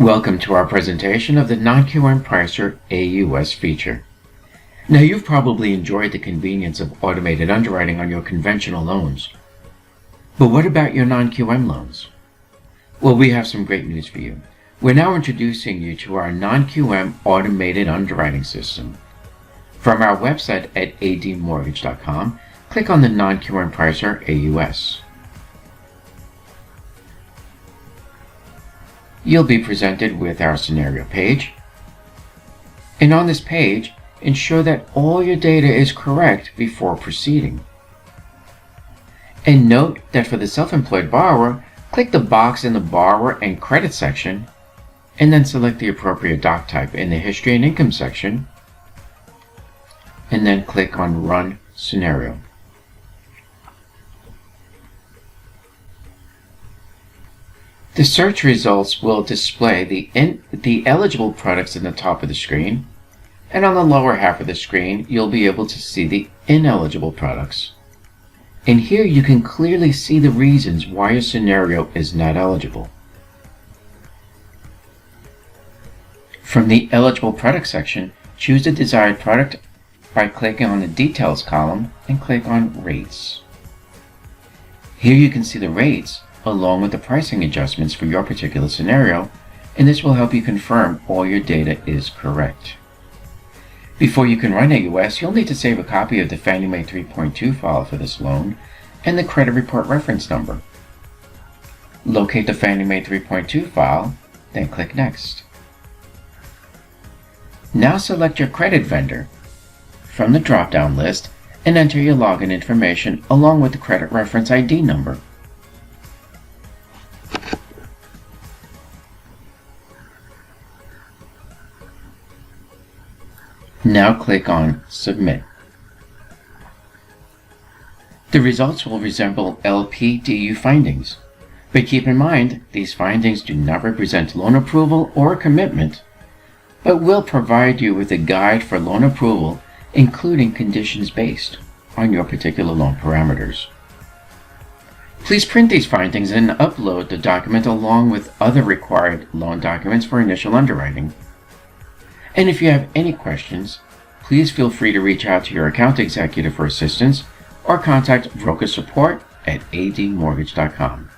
Welcome to our presentation of the Non-QM Pricer AUS feature. Now, you've probably enjoyed the convenience of automated underwriting on your conventional loans. But what about your non-QM loans? Well, we have some great news for you. We're now introducing you to our non-QM automated underwriting system. From our website at admortgage.com, click on the Non-QM Pricer AUS. You'll be presented with our scenario page. And on this page, ensure that all your data is correct before proceeding. And note that for the self-employed borrower, click the box in the Borrower and Credit section, and then select the appropriate doc type in the History and Income section, and then click on Run Scenario. The search results will display the eligible products in the top of the screen, and on the lower half of the screen, you'll be able to see the ineligible products. And here you can clearly see the reasons why your scenario is not eligible. From the eligible product section, choose the desired product by clicking on the Details column and click on Rates. Here you can see the rates along with the pricing adjustments for your particular scenario, and this will help you confirm all your data is correct. Before you can run AUS, you'll need to save a copy of the Fannie Mae 3.2 file for this loan and the credit report reference number. Locate the Fannie Mae 3.2 file, then click Next. Now select your credit vendor from the drop-down list and enter your login information along with the credit reference ID number. Now click on Submit. The results will resemble LPDU findings, but keep in mind these findings do not represent loan approval or commitment, but will provide you with a guide for loan approval, including conditions based on your particular loan parameters. Please print these findings and upload the document along with other required loan documents for initial underwriting. And if you have any questions, please feel free to reach out to your account executive for assistance or contact broker support at admortgage.com.